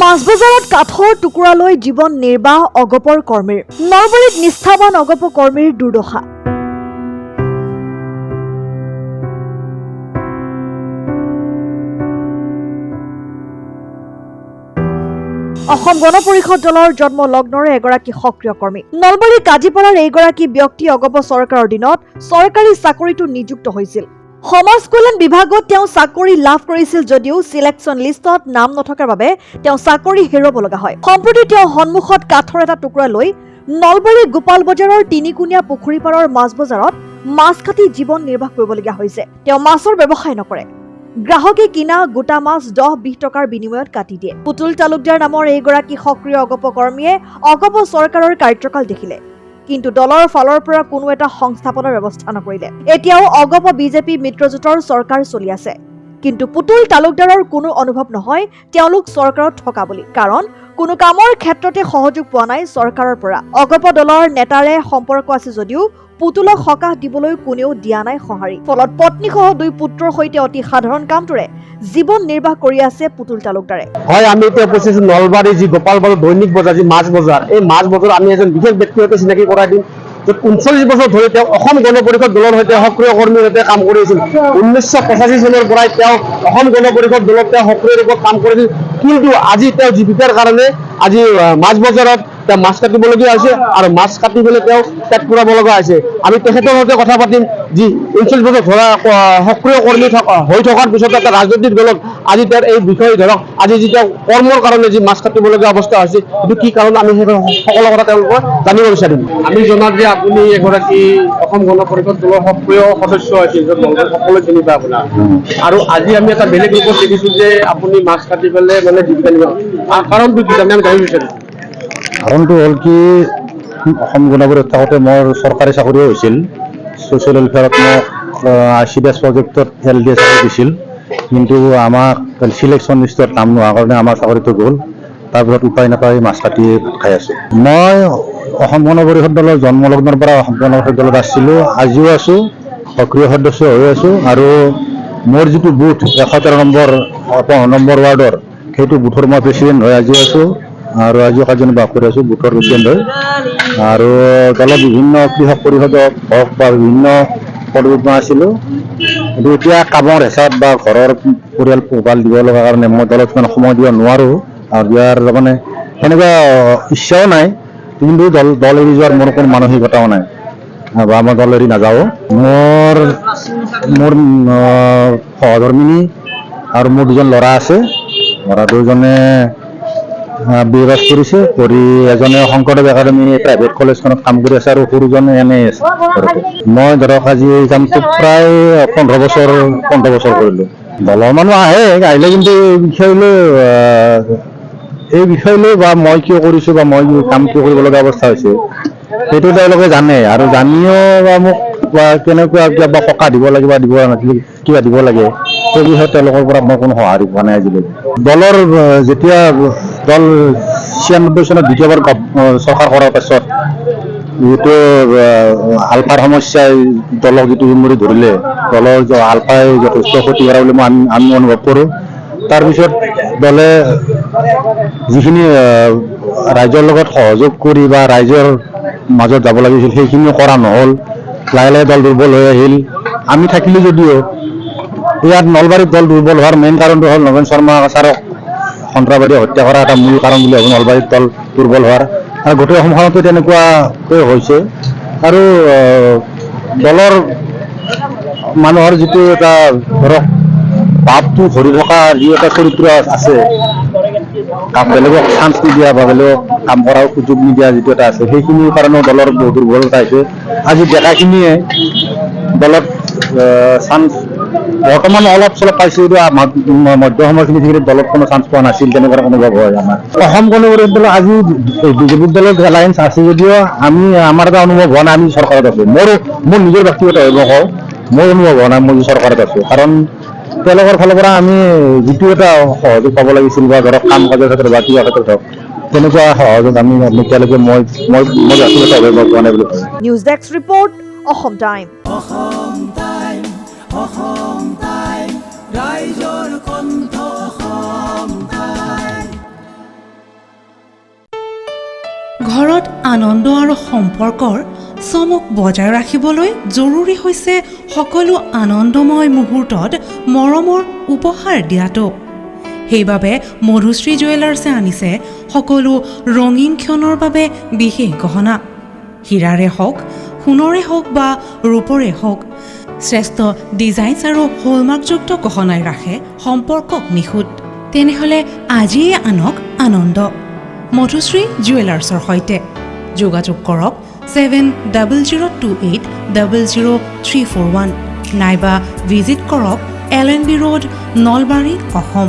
মাছবজাৰত কাঠৰ টুকুৰা লৈ জীৱন নিৰ্বাহ অগপৰ কৰ্মীৰ। নলবাৰীত নিষ্ঠাবান অগপ কৰ্মীৰ দুৰ্দশা। অসম গণ পৰিষদ দলৰ জন্ম লগ্নৰে এগৰাকী সক্ৰিয় কৰ্মী। নলবাৰী কাজিপাৰাৰ এইগৰাকী ব্যক্তি অগপ চৰকাৰৰ দিনত চৰকাৰী চাকৰিটো নিযুক্ত হৈছিল। সমাজ কল্যাণ বিভাগত তেওঁ চাকৰি লাভ কৰিছিল যদিও সিলেকশ্যন লিষ্টত নাম নথকাৰ বাবে তেওঁ চাকৰি হেৰুৱাব লগা হয়। সম্প্ৰতি তেওঁ সন্মুখত কাঠৰ এটা টুকুৰা লৈ নলবাৰী গোপাল বজাৰৰ তিনিকুণীয়া পুখুৰী পাৰৰ মাছ বজাৰত মাছ কাটি জীৱন নিৰ্বাহ কৰিবলগীয়া হৈছে। তেওঁ মাছৰ ব্যৱসায় নকৰে। গ্ৰাহকে কিনা গোটা মাছ 10-20 টকাৰ বিনিময়ত কাটি দিয়ে। পুতুল তালুকদাৰ নামৰ এইগৰাকী সক্ৰিয় অগপ কৰ্মীয়ে অগপ চৰকাৰৰ কাৰ্যকাল দেখিলে, কিন্তু দলৰ ফালৰ পৰা কোনো এটা সংস্থাপনৰ ব্যৱস্থা নকৰিলে। এতিয়াও অগপ বিজেপি মিত্ৰজোঁটৰ চৰকাৰ চলি আছে, কিন্তু পুতুল তালুকদাৰৰ কোনো অনুভৱ নহয় তেওঁলোক চৰকাৰত থকা বুলি, কাৰণ কোনো কামৰ ক্ষেত্ৰতে সহযোগ পোৱা নাই চৰকাৰৰ পৰা। অগপ দলৰ নেতাৰে সম্পৰ্ক আছে যদিও পুতুলক সকাহ দিবলৈ কোনেও দিয়া নাই সঁহাৰি। ফলত পত্নীসহ 2 পুত্ৰৰ সৈতে অতি সাধাৰণ কামটোৰে জীৱন নিৰ্বাহ কৰি আছে পুতুল তালুকদাৰে। হয়, আমি এতিয়া উপস্থিত নলবাৰী যি গোপাল বজাৰ দৈনিক বজাৰ, যি মাছ বজাৰ, এই মাছ বজাৰ আমি এজন বিশেষ ব্যক্তিৰ সৈতে চিনাকি কৰাই দিম। 39 বছৰ ধৰি তেওঁ অসম গণ পৰিষদ দলৰ সৈতে সক্ৰিয় কৰ্মীৰ সৈতে কাম কৰিছিল। 1985 চনৰ পৰাই তেওঁ অসম গণ পৰিষদ দলত তেওঁ সক্ৰিয় ৰূপত কাম কৰিছিল, কিন্তু আজি তেওঁ জীৱিকাৰ কাৰণে আজি মাছ বজাৰত তেওঁ মাছ কাটিবলগীয়া হৈছে আৰু মাছ কাটি পেলাই তেওঁ পেট পুৰাব লগা হৈছে। আমি তেখেতৰ সৈতে কথা পাতিম, যি 39 বছৰ ধৰা সক্ৰিয় কৰ্মী হৈ থকাৰ পিছত এটা ৰাজনৈতিক দলত আজি তেওঁৰ এই বিষয়ে ধৰক আজি যি তেওঁ কৰ্মৰ কাৰণে যি মাছ কাটিবলগীয়া অৱস্থা হৈছে, এইটো কি কাৰণ আমি সেই সকলো কথা তেওঁলোকৰ জানিব বিচাৰিম। আমি জনাত যে আপুনি এগৰাকী অসম গণ পৰিষদ দলৰ সক্ৰিয় সদস্য আছিল, য'ত সকলোৱে চিনি পায় আপোনাক, আৰু আজি আমি এটা বেলেগ ৰূপত দেখিছোঁ যে আপুনি মাছ কাটি পেলাই মানে জীৱিকা নিৰ্বাহ, কাৰণটো কি আমি জানিব বিচাৰিম। কাৰণটো হ'ল কি, অসম গণ পৰিষদ থাকোঁতে মোৰ চৰকাৰী চাকৰি হৈছিল। ছ'চিয়েল ৱেলফেয়াৰত মোক CDS প্ৰজেক্টত LDA চাকৰি দিছিল, কিন্তু আমাক চিলেকশ্যন লিষ্টত নাম নোহোৱাৰ কাৰণে আমাৰ চাকৰিটো গ'ল। তাৰপিছত উপায় নাপাই মাছ কাটি ভাত খাই আছোঁ। মই অসম গণ পৰিষদ দলৰ জন্মলগ্নৰ পৰা অসম গণ পৰিষদ দলত আছিলোঁ, আজিও আছোঁ, সক্ৰিয় সদস্য হৈ আছোঁ। আৰু মোৰ যিটো বুথ 113 নম্বৰ ৱাৰ্ডৰ, সেইটো বুথৰ মই প্ৰেচিডেণ্ট হৈ আজিও আছোঁ, আৰু আজিও কাৰ্যনিৰ্বাহ কৰি আছোঁ বুথৰ প্ৰেচিডেণ্ট হৈ। আৰু দলত বিভিন্ন কৃষক পৰিষদক হওক বা বিভিন্ন পদবীত মই আছিলোঁ, কিন্তু এতিয়া কামৰ হেঁচাত বা ঘৰৰ পৰিয়াল পোহপাল দিব লগা কাৰণে মই দলত ইমান সময় দিব নোৱাৰোঁ, আৰু ইয়াৰ মানে সেনেকুৱা ইচ্ছাও নাই, কিন্তু দল এৰি যোৱাৰ মোৰ কোনো মানসিকতাও নাই বা মই দল এৰি নাযাওঁ। মোৰ সহধৰ্মিনী আৰু মোৰ 2জন ল'ৰা আছে। ল'ৰা 2জনে BA পাছ কৰিছে, কৰি এজনে শংকৰদেৱ একাডেমী প্ৰাইভেট কলেজখনত কাম কৰি আছে, আৰু সৰুজনে এনেই আছে ঘৰতে। মই ধৰক আজি এই কামটো প্ৰায় 15 বছৰ কৰিলোঁ। দলৰ মানুহ আহিলে, কিন্তু এই বিষয় লৈ বা মই কিয় কৰিছোঁ বা মই কাম কিয় কৰিব লগা অৱস্থা হৈছে, সেইটো তেওঁলোকে জানে, আৰু জানিও বা মোক বা কেনেকুৱা কিবা সকাহ দিব লাগে বা দিব নালাগে, কিবা দিব লাগে, সেই বিষয়ে তেওঁলোকৰ পৰা মই কোনো সঁহাৰি পোৱা নাই আজিলৈকে। দলৰ যেতিয়া দল 96 চনত দ্বিতীয়বাৰ চৰকাৰ কৰাৰ পাছত যিটো আলফাৰ সমস্যাই দলক যিটো উমৰি ধৰিলে, দলৰ আলফাই যথেষ্ট ক্ষতি কৰা বুলি আমি অনুভৱ কৰোঁ। তাৰপিছত দলে যিখিনি ৰাইজৰ লগত সহযোগ কৰি বা ৰাইজৰ মাজত যাব লাগিছিল সেইখিনিও কৰা নহ'ল। লাহে লাহে দল দুৰ্বল হৈ আহিল। আমি থাকিলোঁ যদিও ইয়াত নলবাৰীত দল দুৰ্বল হোৱাৰ মেইন কাৰণটো হ'ল নগেন শৰ্মা ছাৰক সন্ত্ৰাসবাদীয়ে হত্যা কৰা এটা মূল কাৰণ বুলি ভাবোঁ নলবাৰীত দল দুৰ্বল হোৱাৰ, আৰু গোটেই অসমখনতো তেনেকুৱাকৈ হৈছে। আৰু দলৰ মানুহৰ যিটো এটা ধৰক ভাৱটো ধৰি থকা যি এটা চৰিত্ৰ আছে, বেলেগক চান্স নিদিয়া বা বেলেগক কাম কৰাৰ সুযোগ নিদিয়া যিটো এটা আছে, সেইখিনিৰ কাৰণেও দলৰ বহুত দুৰ্বলতা হৈছে। আজি ডেকাখিনিয়ে দলত চান্স বৰ্তমান অলপ চলপ পাইছে, যদিও মধ্য সময়খিনি যিখিনি দলত কোনো চান্স পোৱা নাছিল, তেনেকুৱা অনুভৱ হয় আমাৰ। অসম গণ পৰিষদ দলৰ আজি বিজেপি দলৰ এলায়েন্স আছে যদিও আমাৰ এটা অনুভৱ হোৱা নাই আমি চৰকাৰত আছোঁ। মোৰ নিজৰ ব্যক্তিগতভাৱে কওঁ, মোৰ অনুভৱ হোৱা নাই মই চৰকাৰত আছোঁ, কাৰণ তেওঁলোকৰ ফালৰ পৰা আমি যিটো এটা সহযোগ পাব লাগিছিল বা ধৰক কাম কাজৰ ক্ষেত্ৰত বা কিবা ক্ষেত্ৰত হওক, তেনেকুৱা সহযোগ আমি এতিয়ালৈকে মই ব্যক্তিগতভাৱে পোৱা নাই বুলি ভাবোঁ। News desk report, Assam time. ৰাইজৰ কণ্ঠ অসম টাইম। ঘৰত আনন্দ আৰু সম্পৰ্কৰ চমক বজাই ৰাখিবলৈ জৰুৰী হৈছে সকলো আনন্দময় মুহূৰ্তত মৰমৰ উপহাৰ দিয়াটো। সেইবাবে মধুশ্ৰী জুৱেলাৰ্ছে আনিছে সকলো ৰঙীন ক্ষণৰ বাবে বিশেষ গহনা। হীৰাৰে হওক, সোণৰে হওক বা ৰূপৰে হওক, শ্ৰেষ্ঠ ডিজাইনছ আৰু হলমাৰ্কযুক্ত গহনাই ৰাখে সম্পৰ্কক নিখুঁত। তেনেহ'লে আজিয়ে আনক আনন্দ মধুশ্ৰী জুৱেলাৰ্ছৰ সৈতে। যোগাযোগ কৰক 7002800341 নাইবা ভিজিট কৰক LNB ৰোড, নলবাৰী, অসম।